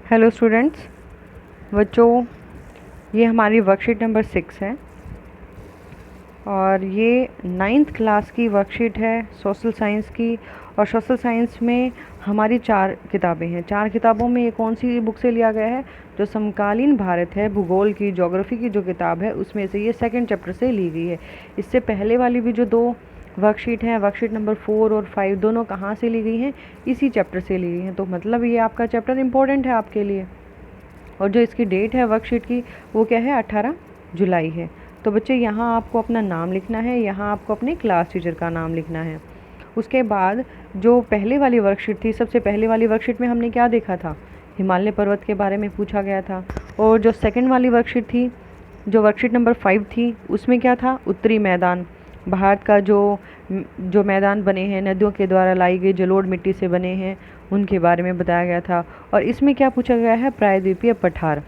Hello students, बच्चों, ये हमारी वर्कशीट नंबर 6 है और ये 9th क्लास की वर्कशीट है सोशल साइंस की। और सोशल साइंस में हमारी 4 किताबें हैं। 4 किताबों में ये कौन सी बुक से लिया गया है? जो समकालीन भारत है, भूगोल की, ज्योग्राफी की जो किताब है, उसमें से ये 2nd चैप्टर से ली गई है। इससे पहले वाली भी जो 2 वर्कशीट हैं, वर्कशीट नंबर 4 और 5, दोनों कहाँ से ली गई हैं? इसी चैप्टर से ली गई हैं। तो मतलब ये आपका चैप्टर इम्पोर्टेंट है आपके लिए। और जो इसकी डेट है वर्कशीट की, वो क्या है? 18 जुलाई है। तो बच्चे, यहाँ आपको अपना नाम लिखना है, यहाँ आपको अपने क्लास टीचर का नाम लिखना है। उसके बाद जो पहले वाली वर्कशीट थी, सबसे पहले वाली वर्कशीट में हमने क्या देखा था? हिमालय पर्वत के बारे में पूछा गया था। और जो सेकंड वाली वर्कशीट थी, जो वर्कशीट नंबर 5 थी, उसमें क्या था? उत्तरी मैदान, भारत का जो मैदान बने हैं, नदियों के द्वारा लाई गई जलोढ़ मिट्टी से बने हैं, उनके बारे में बताया गया था। और इसमें क्या पूछा गया है? प्रायद्वीपीय पठार।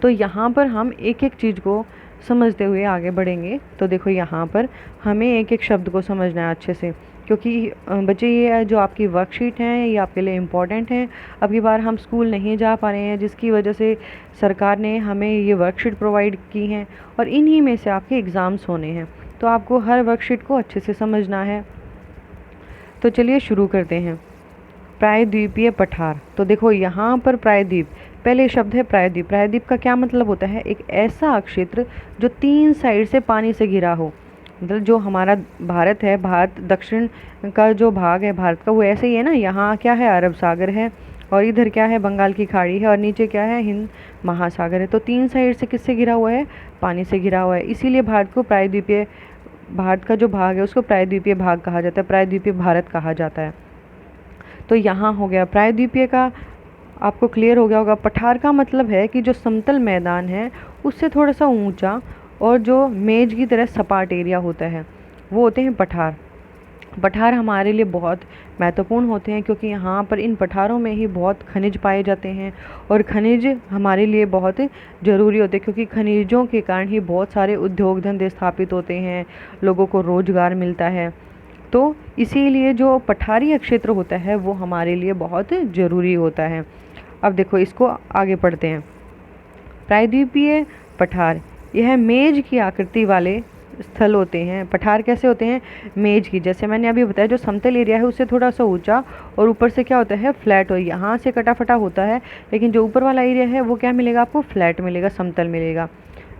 तो यहाँ पर हम एक एक चीज़ को समझते हुए आगे बढ़ेंगे। तो देखो, यहाँ पर हमें एक एक शब्द को समझना है अच्छे से, क्योंकि बच्चे, ये जो आपकी वर्कशीट हैं ये आपके लिए इम्पॉर्टेंट हैं। अभी बार हम स्कूल नहीं जा पा रहे हैं, जिसकी वजह से सरकार ने हमें ये वर्कशीट प्रोवाइड की हैं और इन्हीं में से आपके एग्ज़ाम्स होने हैं। तो आपको हर वर्कशीट को अच्छे से समझना है। तो चलिए शुरू करते हैं। प्रायद्वीपीय पठार। तो देखो, यहाँ पर प्रायद्वीप, पहले शब्द है प्रायद्वीप। प्रायद्वीप का क्या मतलब होता है? एक ऐसा क्षेत्र जो 3 साइड से पानी से घिरा हो। मतलब जो हमारा भारत है, भारत दक्षिण का जो भाग है भारत का, वो ऐसे ही है ना। यहाँ क्या है? अरब सागर है, और इधर क्या है? बंगाल की खाड़ी है, और नीचे क्या है? हिंद महासागर है। तो 3 साइड से किससे घिरा हुआ है? पानी से घिरा हुआ है। इसीलिए भारत को प्रायद्वीपीय, भारत का जो भाग है उसको प्रायद्वीपीय भाग कहा जाता है, प्रायद्वीपीय भारत कहा जाता है। तो यहाँ हो गया प्रायद्वीपीय का, आपको क्लियर हो गया होगा। पठार का मतलब है कि जो समतल मैदान है उससे थोड़ा सा ऊंचा और जो मेज की तरह सपाट एरिया होता है, वो होते हैं पठार। पठार हमारे लिए बहुत महत्वपूर्ण होते हैं, क्योंकि यहाँ पर इन पठारों में ही बहुत खनिज पाए जाते हैं। और खनिज हमारे लिए बहुत ज़रूरी होते हैं, क्योंकि खनिजों के कारण ही बहुत सारे उद्योग धंधे स्थापित होते हैं, लोगों को रोज़गार मिलता है। तो इसीलिए जो पठारी क्षेत्र होता है वो हमारे लिए बहुत ज़रूरी होता है। अब देखो, इसको आगे पढ़ते हैं। प्रायद्वीपीय पठार, यह मेज की आकृति वाले स्थल होते हैं। पठार कैसे होते हैं? मेज की, जैसे मैंने अभी बताया, जो समतल एरिया है उससे थोड़ा सा ऊंचा और ऊपर से क्या होता है? फ्लैट। और यहाँ से कटा फटा होता है, लेकिन जो ऊपर वाला एरिया है वो क्या मिलेगा आपको? फ्लैट मिलेगा, समतल मिलेगा।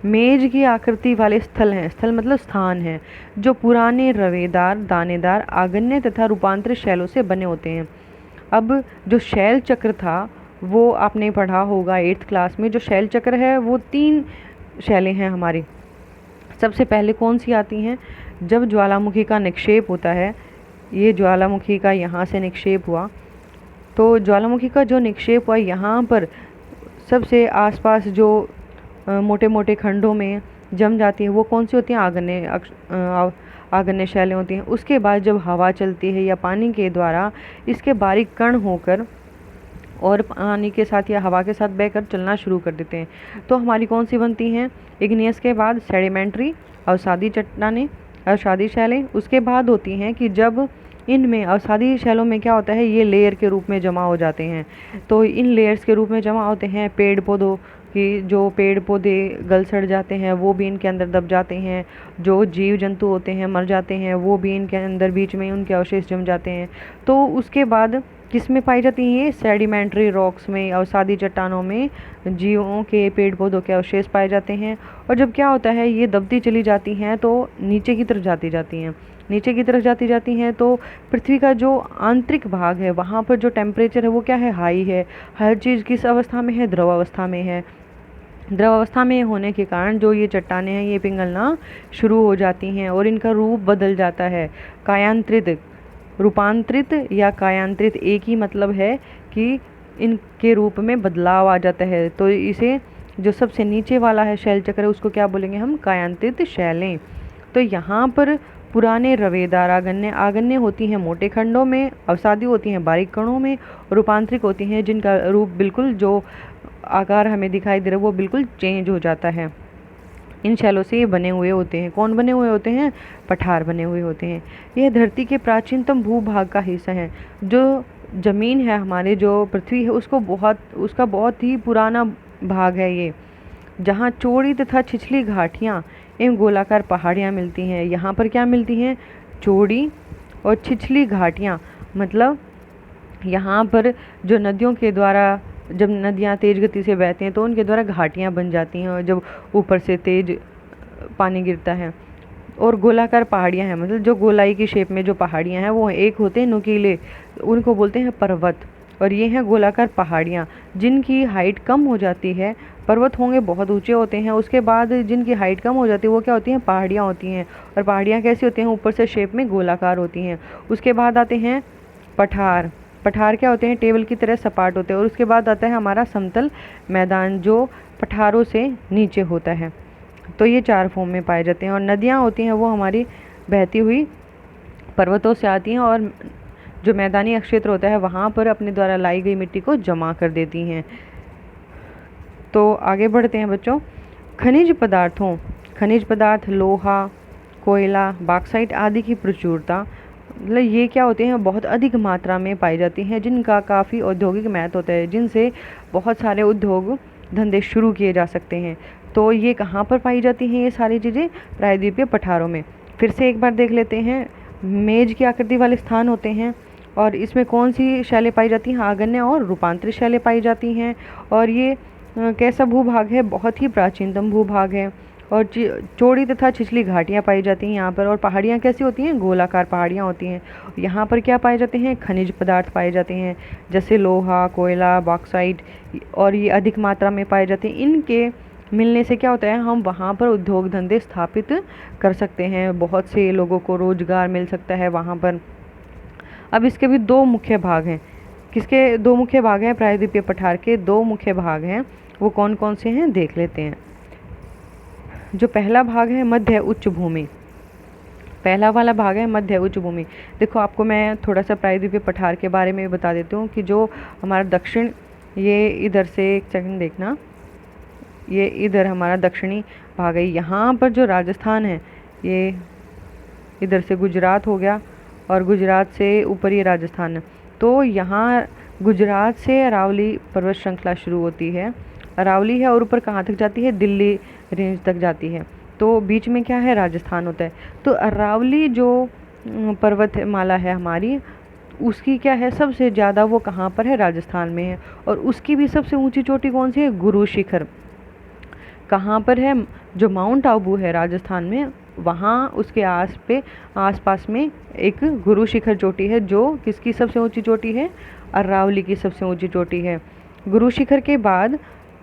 मेज की आकृति वाले स्थल हैं, स्थल मतलब स्थान हैं, जो पुराने रवेदार, दानेदार, आग्नेय तथा रूपांतरित शैलों से बने होते हैं। अब जो शैल चक्र था वो आपने पढ़ा होगा 8th क्लास में। जो शैल चक्र है वो 3 शैलें हैं हमारी। सबसे पहले कौन सी आती हैं? जब ज्वालामुखी का निक्षेप होता है, ये ज्वालामुखी का यहाँ से निक्षेप हुआ, तो ज्वालामुखी का जो निक्षेप हुआ यहाँ पर सबसे आसपास जो मोटे मोटे खंडों में जम जाती है, वो कौन सी होती हैं? आग्नेय शैलें होती हैं। उसके बाद जब हवा चलती है या पानी के द्वारा इसके बारीक कण होकर और पानी के साथ या हवा के साथ बहकर चलना शुरू कर देते हैं, तो हमारी कौन सी बनती हैं? इग्नियस के बाद सेडिमेंट्री, अवसादी चट्टानें, अवसादी शैलें। उसके बाद होती हैं कि जब इनमें, अवसादी शैलों में क्या होता है? ये लेयर के रूप में जमा हो जाते हैं। तो इन लेयर्स के रूप में जमा होते हैं पेड़ पौधों की, जो पेड़ पौधे गल सड़ जाते हैं वो भी इनके अंदर दब जाते हैं। जो जीव जंतु होते हैं मर जाते हैं, वो भी इनके अंदर बीच में उनके अवशेष जम जाते हैं। तो उसके बाद किस में पाई जाती हैं? ये सेडिमेंट्री रॉक्स में, अवसादी चट्टानों में जीवों के, पेड़ पौधों के अवशेष पाए जाते हैं। और जब क्या होता है, ये दबती चली जाती हैं तो नीचे की तरफ जाती हैं। नीचे की तरफ जाती हैं तो पृथ्वी का जो आंतरिक भाग है वहाँ पर जो टेम्परेचर है वो क्या है? हाई है। हर चीज़ किस अवस्था में है? द्रव अवस्था में है। द्रव अवस्था में होने के कारण जो ये चट्टानें हैं ये पिघलना शुरू हो जाती हैं और इनका रूप बदल जाता है। कायांतरित, रूपांतरित या कायांतरित एक ही मतलब है कि इनके रूप में बदलाव आ जाता है। तो इसे, जो सबसे नीचे वाला है शैल चक्र, उसको क्या बोलेंगे हम? कायांतरित शैलें। तो यहाँ पर पुराने रवेदार, आग्नेय होती हैं मोटे खंडों में, अवसादी होती हैं बारीक कणों में, रूपांतरिक होती हैं जिनका रूप बिल्कुल, जो आकार हमें दिखाई दे रहा है वो बिल्कुल चेंज हो जाता है। इन शैलों से ये बने हुए होते हैं। कौन बने हुए होते हैं? पठार बने हुए होते हैं। यह धरती के प्राचीनतम भूभाग का हिस्सा है। जो ज़मीन है हमारे, जो पृथ्वी है उसका बहुत ही पुराना भाग है ये, जहाँ चौड़ी तथा छिछली घाटियाँ एवं गोलाकार पहाड़ियाँ मिलती हैं। यहाँ पर क्या मिलती हैं? चौड़ी और छिछली घाटियाँ। मतलब यहाँ पर जो नदियों के द्वारा, जब नदियाँ तेज़ गति से बहती हैं तो उनके द्वारा घाटियाँ बन जाती हैं, और जब ऊपर से तेज़ पानी गिरता है। और गोलाकार पहाड़ियाँ हैं, मतलब जो गोलाई की शेप में जो पहाड़ियाँ हैं वो एक होते हैं नुकीले, उनको बोलते हैं पर्वत। और ये हैं गोलाकार पहाड़ियाँ जिनकी हाइट कम हो जाती है। पर्वत होंगे बहुत ऊंचे होते हैं, उसके बाद जिनकी हाइट कम हो जाती है वो क्या होती हैं? पहाड़ियाँ होती हैं। और पहाड़ियाँ कैसी होती हैं? ऊपर से शेप में गोलाकार होती हैं। उसके बाद आते हैं पठार। पठार क्या होते हैं? टेबल की तरह सपाट होते हैं। और उसके बाद आता है हमारा समतल मैदान, जो पठारों से नीचे होता है। तो ये 4 फॉर्म में पाए जाते हैं। और नदियाँ होती हैं वो हमारी बहती हुई पर्वतों से आती हैं, और जो मैदानी क्षेत्र होता है वहाँ पर अपने द्वारा लाई गई मिट्टी को जमा कर देती हैं। तो आगे बढ़ते हैं बच्चों। खनिज पदार्थ लोहा, कोयला, बॉक्साइट आदि की प्रचुरता, मतलब ये क्या होते हैं? बहुत अधिक मात्रा में पाई जाती हैं, जिनका काफ़ी औद्योगिक महत्व होता है, जिनसे बहुत सारे उद्योग धंधे शुरू किए जा सकते हैं। तो ये कहाँ पर पाई जाती हैं ये सारी चीज़ें? प्रायद्वीपीय पठारों में। फिर से एक बार देख लेते हैं। मेज की आकृति वाले स्थान होते हैं, और इसमें कौन सी शैलें पाई जाती हैं? आग्नेय और रूपांतरित शैलें पाई जाती हैं। और ये कैसा भूभाग है? बहुत ही प्राचीनतम भूभाग है। और चौड़ी तथा छिछली घाटियाँ पाई जाती हैं यहाँ पर। और पहाड़ियाँ कैसी होती हैं? गोलाकार पहाड़ियाँ होती हैं। यहाँ पर क्या पाए जाते हैं? खनिज पदार्थ पाए जाते हैं, जैसे लोहा, कोयला, बॉक्साइट, और ये अधिक मात्रा में पाए जाते हैं। इनके मिलने से क्या होता है? हम वहाँ पर उद्योग धंधे स्थापित कर सकते हैं, बहुत से लोगों को रोजगार मिल सकता है वहाँ पर। अब इसके भी 2 मुख्य भाग हैं। किसके 2 मुख्य भाग हैं? प्रायद्वीपीय पठार के 2 मुख्य भाग हैं। वो कौन कौन से हैं देख लेते हैं। जो पहला भाग है मध्य उच्च भूमि, पहला वाला भाग है मध्य उच्च भूमि। देखो, आपको मैं थोड़ा सा प्रायद्वीपीय पठार के बारे में बता देती हूँ कि जो हमारा दक्षिण, ये इधर से एक सेकंड देखना, ये इधर हमारा दक्षिणी भाग है। यहाँ पर जो राजस्थान है, ये इधर से गुजरात हो गया, और गुजरात से ऊपर ये राजस्थान है। तो यहाँ गुजरात से अरावली पर्वत श्रृंखला शुरू होती है, अरावली है, और ऊपर कहाँ तक जाती है? दिल्ली रेंज तक जाती है। तो बीच में क्या है? राजस्थान होता है। तो अरावली जो पर्वतमाला है हमारी, उसकी क्या है? सबसे ज़्यादा वो कहाँ पर है? राजस्थान में है। और उसकी भी सबसे ऊंची चोटी कौन सी है? गुरु शिखर। कहाँ पर है? जो माउंट आबू है राजस्थान में, वहाँ उसके आसपास में एक गुरु शिखर चोटी है, जो किसकी सबसे ऊंची चोटी है? अरावली की सबसे ऊंची चोटी है। गुरु शिखर के बाद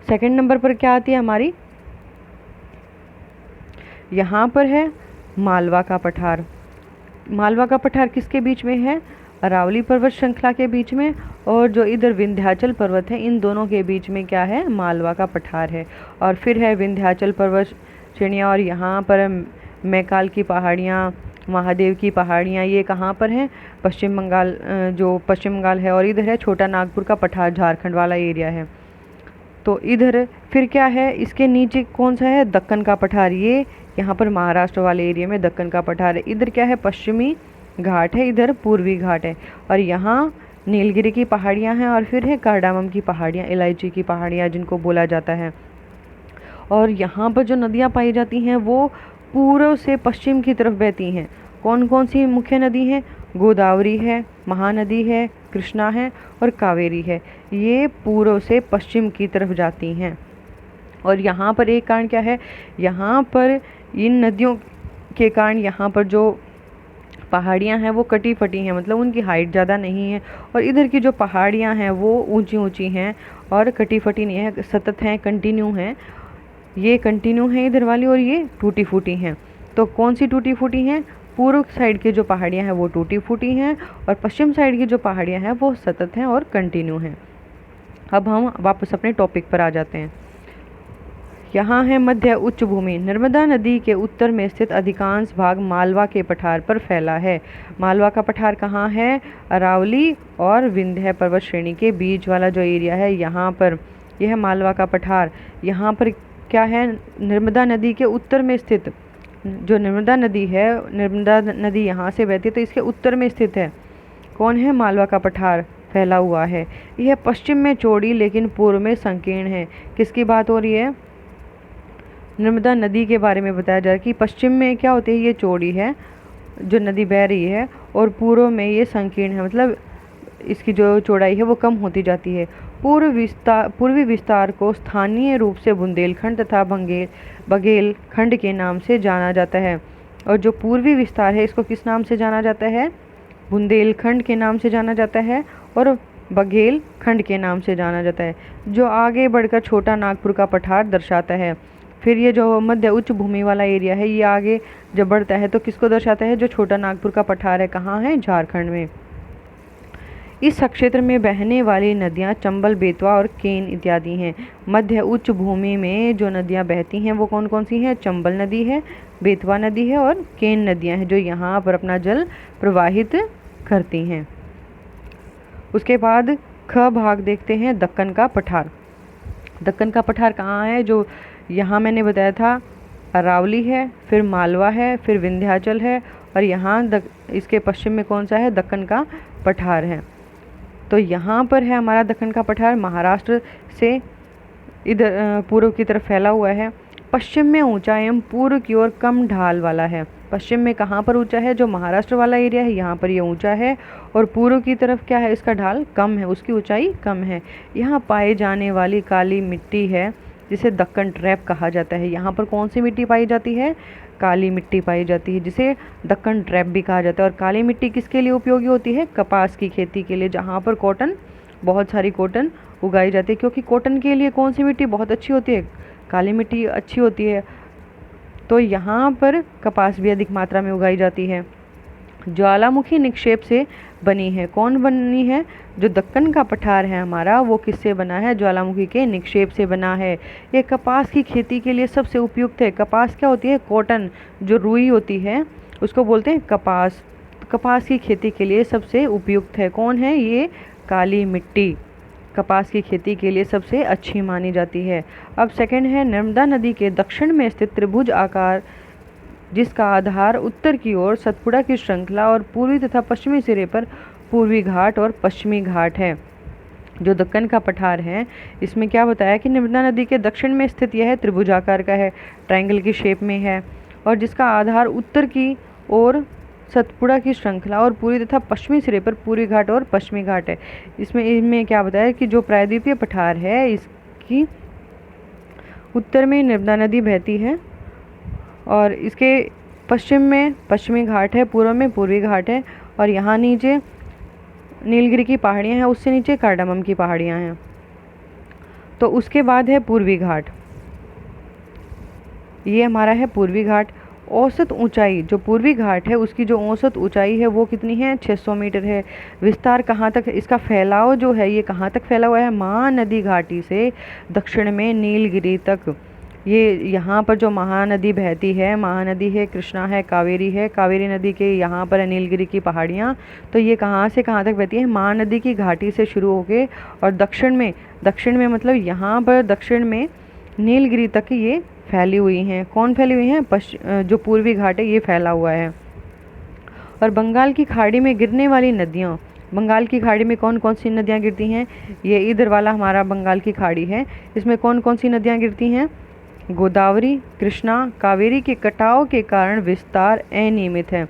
सेकंड नंबर पर क्या आती है हमारी? यहाँ पर है मालवा का पठार। मालवा का पठार किसके बीच में है? अरावली पर्वत श्रृंखला के बीच में। और जो इधर विंध्याचल पर्वत है, इन दोनों के बीच में क्या है? मालवा का पठार है। और फिर है विंध्याचल पर्वत श्रेणियाँ, और यहाँ पर मैकाल की पहाड़ियाँ, महादेव की पहाड़ियाँ, ये कहाँ पर हैं? पश्चिम बंगाल, जो पश्चिम बंगाल है। और इधर है छोटा नागपुर का पठार, झारखंड वाला एरिया है। तो इधर फिर क्या है? इसके नीचे कौन सा है? दक्कन का पठार। ये यहाँ पर महाराष्ट्र वाले एरिया में दक्कन का पठार है। इधर क्या है? पश्चिमी घाट है, इधर पूर्वी घाट है। और यहाँ नीलगिरी की पहाड़ियाँ हैं, और फिर है कार्डामम की पहाड़ियाँ, इलायची की पहाड़ियाँ जिनको बोला जाता है। और यहाँ पर जो नदियाँ पाई जाती हैं वो पूर्व से पश्चिम की तरफ बहती हैं। कौन कौन सी मुख्य नदी हैं? गोदावरी है, महानदी है, कृष्णा है, और कावेरी है। ये पूर्व से पश्चिम की तरफ जाती हैं। और यहाँ पर एक कारण क्या है? यहाँ पर इन नदियों के कारण यहाँ पर जो पहाड़ियाँ हैं वो कटी फटी हैं, मतलब उनकी हाइट ज़्यादा नहीं है। और इधर की जो पहाड़ियाँ हैं वो ऊंची ऊंची हैं और कटी फटी नहीं है, सतत हैं, कंटिन्यू हैं। ये कंटिन्यू हैं इधर वाली, और ये टूटी फूटी हैं। तो कौन सी टूटी फूटी हैं? पूर्व साइड की जो पहाड़ियाँ हैं वो टूटी फूटी हैं, और पश्चिम साइड की जो पहाड़ियाँ हैं वो सतत हैं और कंटिन्यू हैं। अब हम वापस अपने टॉपिक पर आ जाते हैं। यहाँ है मध्य उच्च भूमि। नर्मदा नदी के उत्तर में स्थित अधिकांश भाग मालवा के पठार पर फैला है। मालवा का पठार कहाँ है? अरावली और विंध्य पर्वत श्रेणी के बीच वाला जो एरिया है, यहाँ पर यह है मालवा का पठार। यहाँ पर क्या है? नर्मदा नदी के उत्तर में स्थित, जो नर्मदा नदी है, नर्मदा नदी यहाँ से बहती है, तो इसके उत्तर में स्थित है। कौन है? मालवा का पठार। फैला हुआ है। यह पश्चिम में चौड़ी लेकिन पूर्व में संकीर्ण है। किसकी बात हो रही है? नर्मदा नदी के बारे में बताया जा रहा है कि पश्चिम में क्या होती है, ये चौड़ी है जो नदी बह रही है, और पूर्व में ये संकीर्ण है, मतलब इसकी जो चौड़ाई है वो कम होती जाती है। पूर्वी विस्तार को स्थानीय रूप से बुंदेलखंड तथा बघेलखंड के नाम से जाना जाता है। और जो पूर्वी विस्तार है इसको किस नाम से जाना जाता है? बुंदेलखंड के नाम से जाना जाता है और बघेलखंड के नाम से जाना जाता है, जो आगे बढ़कर छोटा नागपुर का पठार दर्शाता है। फिर ये जो मध्य उच्च भूमि वाला एरिया है ये आगे जब बढ़ता है तो किसको दर्शाता है? जो छोटा नागपुर का पठार है, कहाँ है? झारखंड में। इस क्षेत्र में बहने वाली नदियाँ चंबल, बेतवा और केन इत्यादि हैं। मध्य उच्च भूमि में जो नदियाँ बहती हैं वो कौन कौन सी हैं? चंबल नदी है, बेतवा नदी है और केन नदियाँ हैं, जो यहाँ पर अपना जल प्रवाहित करती हैं। उसके बाद ख भाग देखते हैं, दक्कन का पठार। दक्कन का पठार कहाँ है? जो यहाँ मैंने बताया था अरावली है, फिर मालवा है, फिर विंध्याचल है, और यहाँ इसके पश्चिम में कौन सा है? दक्कन का पठार है। तो यहाँ पर है हमारा दक्कन का पठार, महाराष्ट्र से इधर पूर्व की तरफ फैला हुआ है। पश्चिम में ऊंचा एवं पूर्व की ओर कम ढाल वाला है। पश्चिम में कहाँ पर ऊंचा है? जो महाराष्ट्र वाला एरिया है यहाँ पर ये ऊंचा है, और पूर्व की तरफ क्या है? इसका ढाल कम है, उसकी ऊंचाई कम है। यहाँ पाए जाने वाली काली मिट्टी है जिसे दक्कन ट्रैप कहा जाता है। यहाँ पर कौन सी मिट्टी पाई जाती है? काली मिट्टी पाई जाती है, जिसे दक्कन ट्रैप भी कहा जाता है। और काली मिट्टी किसके लिए उपयोगी होती है? कपास की खेती के लिए, जहाँ पर कॉटन, बहुत सारी कॉटन उगाई जाती है। क्योंकि कॉटन के लिए कौन सी मिट्टी बहुत अच्छी होती है? काली मिट्टी अच्छी होती है। तो यहाँ पर कपास भी अधिक मात्रा में उगाई जाती है। ज्वालामुखी निक्षेप से बनी है। कौन बनी है? जो दक्कन का पठार है हमारा वो किससे बना है? ज्वालामुखी के निक्षेप से बना है। ये कपास की खेती के लिए सबसे उपयुक्त है। कपास क्या होती है? कॉटन, जो रुई होती है उसको बोलते हैं कपास। कपास की खेती के लिए सबसे उपयुक्त है। कौन है? ये काली मिट्टी कपास की खेती के लिए सबसे अच्छी मानी जाती है। अब सेकंड है, नर्मदा नदी के दक्षिण में स्थित त्रिभुज आकार जिसका आधार उत्तर की ओर सतपुड़ा की श्रृंखला और पूर्वी तथा पश्चिमी सिरे पर पूर्वी घाट और पश्चिमी घाट है। जो दक्कन का पठार है इसमें क्या बताया कि नर्मदा नदी के दक्षिण में स्थित यह त्रिभुजाकार का है, ट्रायंगल की शेप में है, और जिसका आधार उत्तर की ओर सतपुड़ा की श्रृंखला और पूर्वी तथा पश्चिमी सिरे पर पूर्वी घाट और पश्चिमी घाट है। इसमें क्या बताया कि जो प्रायद्वीपीय पठार है इसकी उत्तर में नर्मदा नदी बहती है, और इसके पश्चिम में पश्चिमी घाट है, पूर्व में पूर्वी घाट है, और यहाँ नीचे नीलगिरी की पहाड़ियाँ हैं, उससे नीचे कार्डामम की पहाड़ियाँ हैं। तो उसके बाद है पूर्वी घाट। ये हमारा है पूर्वी घाट। औसत ऊंचाई, जो पूर्वी घाट है उसकी जो औसत ऊंचाई है वो कितनी है? 600 मीटर है। विस्तार कहाँ तक? इसका फैलाव जो है ये कहाँ तक फैला हुआ है? महानदी घाटी से दक्षिण में नीलगिरी तक। ये यहाँ पर जो महानदी बहती है, महानदी है कृष्णा है, कावेरी है, कावेरी नदी के यहाँ पर है नीलगिरी की पहाड़ियाँ। तो ये कहाँ से कहाँ तक बहती है? महानदी की घाटी से शुरू होके और दक्षिण में मतलब यहाँ पर दक्षिण में नीलगिरी तक ये फैली हुई हैं। कौन फैली हुई हैं? जो पूर्वी घाट है ये फैला हुआ है। और बंगाल की खाड़ी में गिरने वाली नदियाँ, बंगाल की खाड़ी में कौन कौन सी नदियाँ गिरती हैं? ये इधर वाला हमारा बंगाल की खाड़ी है, इसमें कौन कौन सी नदियाँ गिरती हैं? गोदावरी, कृष्णा, कावेरी के कटाव के कारण विस्तार अनियमित है।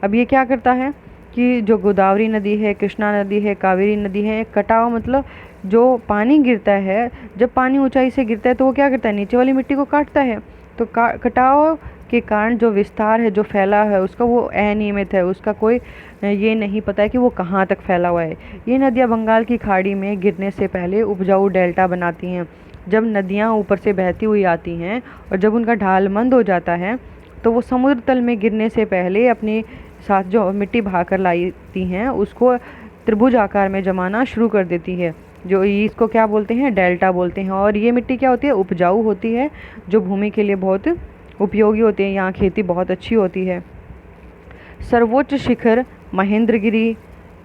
अब ये क्या करता है कि जो गोदावरी नदी है, कृष्णा नदी है, कावेरी नदी है, कटाव मतलब जो पानी गिरता है, जब पानी ऊंचाई से गिरता है तो वो क्या करता है? नीचे वाली मिट्टी को काटता है। तो कटाव के कारण जो विस्तार है, जो फैला है उसका वो अनियमित है, उसका कोई ये नहीं पता है कि वो कहाँ तक फैला हुआ है। ये नदियाँ बंगाल की खाड़ी में गिरने से पहले उपजाऊ डेल्टा बनाती हैं। जब नदियाँ ऊपर से बहती हुई आती हैं और जब उनका ढाल मंद हो जाता है तो वो समुद्र तल में गिरने से पहले अपने साथ जो मिट्टी भाकर लाती हैं उसको त्रिभुज आकार में जमाना शुरू कर देती है। जो इसको क्या बोलते हैं? डेल्टा बोलते हैं। और ये मिट्टी क्या होती है? उपजाऊ होती है, जो भूमि के लिए बहुत उपयोगी होती है। यहाँ खेती बहुत अच्छी होती है। सर्वोच्च शिखर महेंद्रगिरी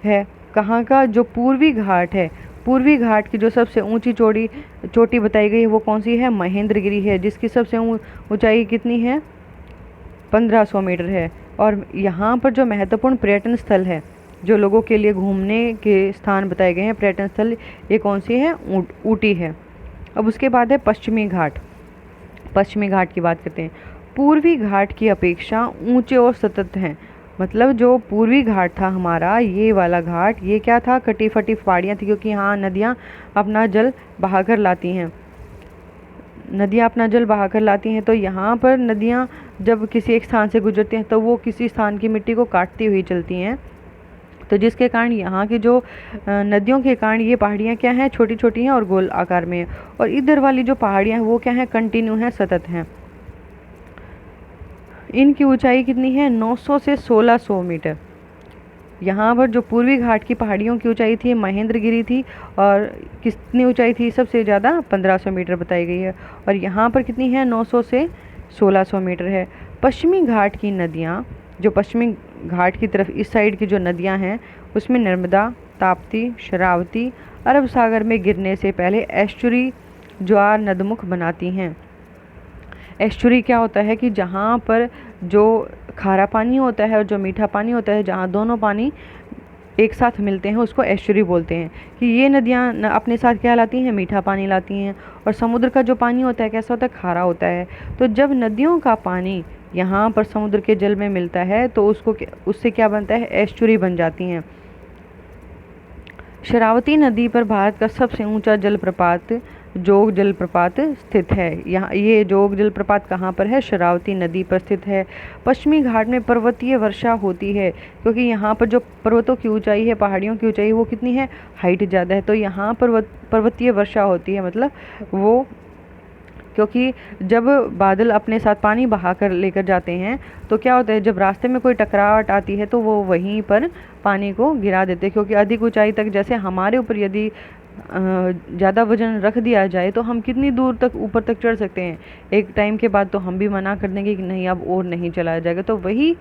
है। कहाँ का? जो पूर्वी घाट है, पूर्वी घाट की जो सबसे ऊंची चोटी बताई गई है वो कौन सी है? महेंद्रगिरी है, जिसकी सबसे ऊंचाई कितनी है? 1500 मीटर है। और यहाँ पर जो महत्वपूर्ण पर्यटन स्थल है जो लोगों के लिए घूमने के स्थान बताए गए हैं पर्यटन स्थल, ये कौन सी है? ऊटी है। अब उसके बाद है पश्चिमी घाट। पश्चिमी घाट की बात करते हैं। पूर्वी घाट की अपेक्षा ऊंचे और सतत हैं। मतलब जो पूर्वी घाट था हमारा, ये वाला घाट, ये क्या था? कटी फटी पहाड़ियाँ थी, क्योंकि यहाँ नदियाँ अपना जल बहाकर लाती हैं। नदियाँ अपना जल बहाकर लाती हैं, तो यहाँ पर नदियाँ जब किसी एक स्थान से गुजरती हैं तो वो किसी स्थान की मिट्टी को काटती हुई चलती हैं। तो जिसके कारण यहाँ की जो नदियों के कारण ये पहाड़ियाँ क्या हैं? छोटी छोटी हैं और गोल आकार में हैं। और इधर वाली जो पहाड़ियाँ हैं वो क्या हैं? कंटिन्यू हैं, सतत हैं। इनकी ऊंचाई कितनी है? 900 से 1600 मीटर। यहाँ पर जो पूर्वी घाट की पहाड़ियों की ऊंचाई थी महेंद्रगिरी थी, और कितनी ऊंचाई थी सबसे ज़्यादा? 1500 मीटर बताई गई है। और यहाँ पर कितनी है? 900 से 1600 मीटर है। पश्चिमी घाट की नदियाँ, जो पश्चिमी घाट की तरफ इस साइड की जो नदियाँ हैं उसमें नर्मदा, ताप्ती, शरावती अरब सागर में गिरने से पहले एस्चुरी ज्वार नदमुख बनाती हैं। एस्चुरी क्या होता है? कि जहाँ पर जो खारा पानी होता है और जो मीठा पानी होता है, जहाँ दोनों पानी एक साथ मिलते हैं, उसको एस्चुरी बोलते हैं। कि ये नदियाँ अपने साथ क्या लाती हैं? मीठा पानी लाती हैं। और समुद्र का जो पानी होता है कैसा होता है? खारा होता है। तो जब नदियों का पानी यहाँ पर समुद्र के जल में मिलता है तो उससे क्या बनता है? एस्चुरी बन जाती हैं। शरावती नदी पर भारत का सबसे ऊंचा जलप्रपात जोग जलप्रपात स्थित है। यहाँ ये जोग जलप्रपात कहाँ पर है? शरावती नदी पर स्थित है। पश्चिमी घाट में पर्वतीय वर्षा होती है, क्योंकि यहाँ पर जो पर्वतों की ऊंचाई है, पहाड़ियों की ऊंचाई, वो कितनी है? हाइट ज़्यादा है, तो यहाँ पर्वतीय वर्षा होती है। मतलब वो, क्योंकि जब बादल अपने साथ पानी बहा कर लेकर जाते हैं तो क्या होता है? जब रास्ते में कोई टकराहट आती है तो वो वहीं पर पानी को गिरा देते हैं। क्योंकि अधिक ऊंचाई तक, जैसे हमारे ऊपर यदि ज़्यादा वजन रख दिया जाए तो हम कितनी दूर तक ऊपर तक चढ़ सकते हैं? एक टाइम के बाद तो हम भी मना कर देंगे कि नहीं, अब और नहीं चला जाएगा। तो वही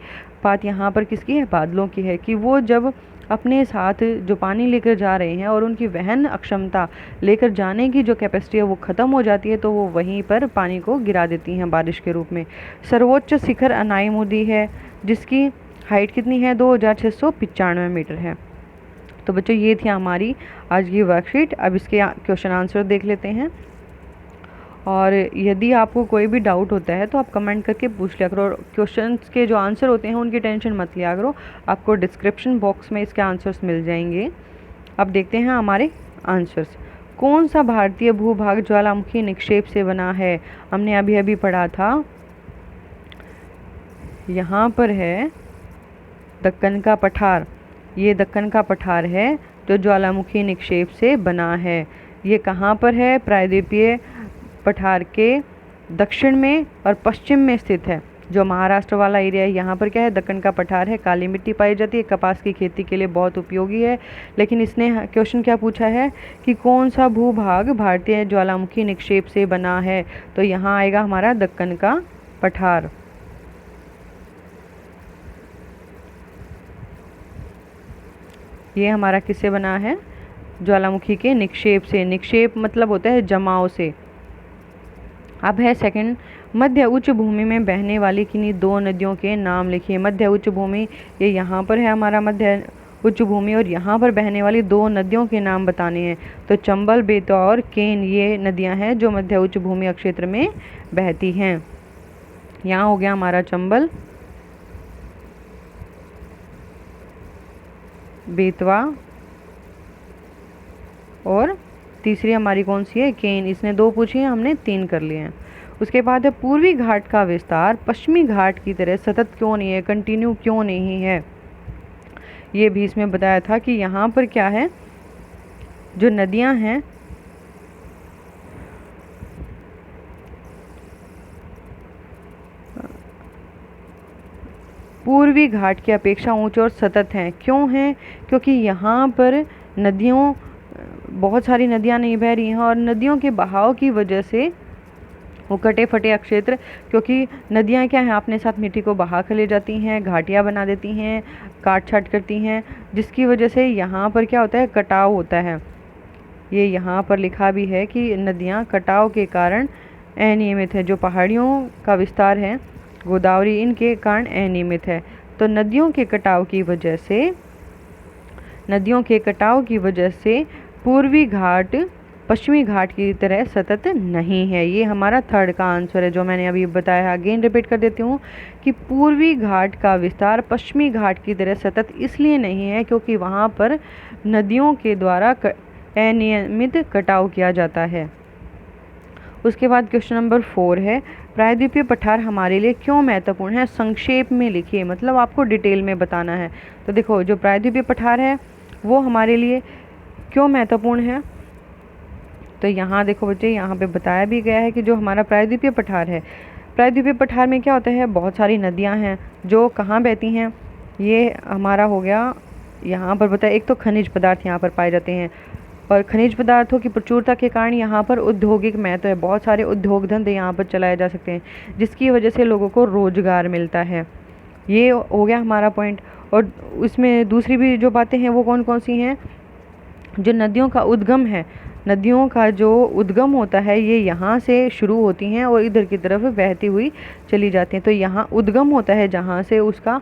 बात यहाँ पर किसकी है? बादलों की है। कि वो जब अपने साथ जो पानी लेकर जा रहे हैं और उनकी वहन अक्षमता, लेकर जाने की जो कैपेसिटी है वो ख़त्म हो जाती है, तो वो वहीं पर पानी को गिरा देती हैं बारिश के रूप में। सर्वोच्च शिखर अनाईमुदी है, जिसकी हाइट कितनी है? 2695 मीटर है। तो बच्चों ये थी हमारी आज की वर्कशीट। अब इसके क्वेश्चन आंसर देख लेते हैं। और यदि आपको कोई भी डाउट होता है तो आप कमेंट करके पूछ लिया करो। और क्वेश्चंस के जो आंसर होते हैं उनकी टेंशन मत लिया करो, आपको डिस्क्रिप्शन बॉक्स में इसके आंसर्स मिल जाएंगे। अब देखते हैं हमारे आंसर्स। कौन सा भारतीय भूभाग ज्वालामुखी निक्षेप से बना है? हमने अभी अभी पढ़ा था, यहाँ पर है दक्कन का पठार। ये दक्कन का पठार है जो ज्वालामुखी निक्षेप से बना है। ये कहाँ पर है? प्रायद्वीपीय पठार के दक्षिण में और पश्चिम में स्थित है। जो महाराष्ट्र वाला एरिया है यहाँ पर क्या है? दक्कन का पठार है। काली मिट्टी पाई जाती है, कपास की खेती के लिए बहुत उपयोगी है। लेकिन इसने क्वेश्चन क्या पूछा है कि कौन सा भूभाग भारतीय ज्वालामुखी निक्षेप से बना है? तो यहाँ आएगा हमारा दक्कन का पठार। ये हमारा किससे बना है? ज्वालामुखी के निक्षेप से। निक्षेप मतलब होता है जमाव से। अब है सेकंड, मध्य उच्च भूमि में बहने वाली किन्हीं दो नदियों के नाम लिखिए। मध्य उच्च भूमि, ये यहाँ पर है हमारा मध्य उच्च भूमि, और यहाँ पर बहने वाली दो नदियों के नाम बताने हैं। तो चंबल, बेतवा और केन, ये नदियाँ हैं जो मध्य उच्च भूमि क्षेत्र में बहती हैं। यहाँ हो गया हमारा चंबल, बेतवा, और तीसरी हमारी कौन सी है? केन। इसने दो पूछी हैं, हमने तीन कर लिए हैं। उसके बाद है पूर्वी घाट का विस्तार पश्चिमी घाट की तरह सतत क्यों नहीं है? कंटिन्यू क्यों नहीं है? ये भी इसमें बताया था कि यहाँ पर क्या है, जो नदियाँ हैं पूर्वी घाट की अपेक्षा ऊंचे और सतत हैं। क्यों हैं? क्योंकि यहाँ पर नदियों, बहुत सारी नदियाँ नहीं बह रही हैं, और नदियों के बहाव की वजह से वो कटे फटे क्षेत्र, क्योंकि नदियाँ क्या हैं? अपने साथ मिट्टी को बहा कर ले जाती हैं, घाटियाँ बना देती हैं, काट छाट करती हैं, जिसकी वजह से यहाँ पर क्या होता है? कटाव होता है। ये यहाँ पर लिखा भी है कि नदियाँ कटाव के कारण अनियमित है। जो पहाड़ियों का विस्तार है, गोदावरी, इनके कारण अनियमित है। तो नदियों के कटाव की वजह से नदियों के कटाव की वजह से पूर्वी घाट पश्चिमी घाट की तरह सतत नहीं है। ये हमारा थर्ड का आंसर है जो मैंने अभी बताया। अगेन रिपीट कर देती हूँ कि पूर्वी घाट का विस्तार पश्चिमी घाट की तरह सतत इसलिए नहीं है क्योंकि वहाँ पर नदियों के द्वारा अनियमित कटाव किया जाता है। उसके बाद क्वेश्चन नंबर 4 है, प्रायद्वीपीय पठार हमारे लिए क्यों महत्वपूर्ण है? संक्षेप में लिखिए, मतलब आपको डिटेल में बताना है। तो देखो, जो प्रायद्वीपीय पठार है वो हमारे लिए क्यों महत्वपूर्ण है, तो यहाँ देखो बच्चे, यहाँ पे बताया भी गया है कि जो हमारा प्रायद्वीपीय पठार है, प्रायद्वीपीय पठार में क्या होता है, बहुत सारी नदियाँ हैं जो कहाँ बहती हैं। ये हमारा हो गया, यहाँ पर बताया, एक तो खनिज पदार्थ यहाँ पर पाए जाते हैं और खनिज पदार्थों की प्रचुरता के कारण यहाँ पर औद्योगिक महत्व है। बहुत सारे उद्योग धंधे यहाँ पर चलाए जा सकते हैं जिसकी वजह से लोगों को रोजगार मिलता है। ये हो गया हमारा पॉइंट। और इसमें दूसरी भी जो बातें हैं वो कौन कौन सी हैं, जो नदियों का उद्गम है, नदियों का जो उद्गम होता है ये यहाँ से शुरू होती हैं और इधर की तरफ बहती हुई चली जाती हैं। तो यहाँ उद्गम होता है जहाँ से उसका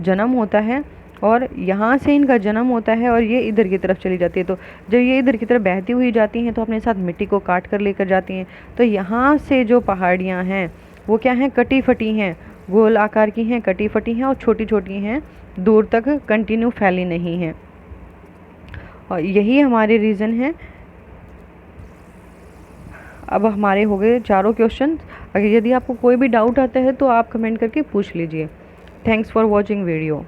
जन्म होता है और यहाँ से इनका जन्म होता है और ये इधर की तरफ चली जाती है। तो जब ये इधर की तरफ बहती हुई जाती हैं तो अपने साथ मिट्टी को काट कर लेकर जाती हैं। तो यहाँ से जो पहाड़ियाँ हैं वो क्या हैं, कटी फटी हैं, गोल आकार की हैं, कटी फटी हैं और छोटी छोटी हैं, दूर तक कंटिन्यू फैली नहीं हैं। और यही हमारे रीज़न है। अब हमारे हो गए चारों क्वेश्चन। अगर यदि आपको कोई भी डाउट आता है तो आप कमेंट करके पूछ लीजिए। Thanks for watching video.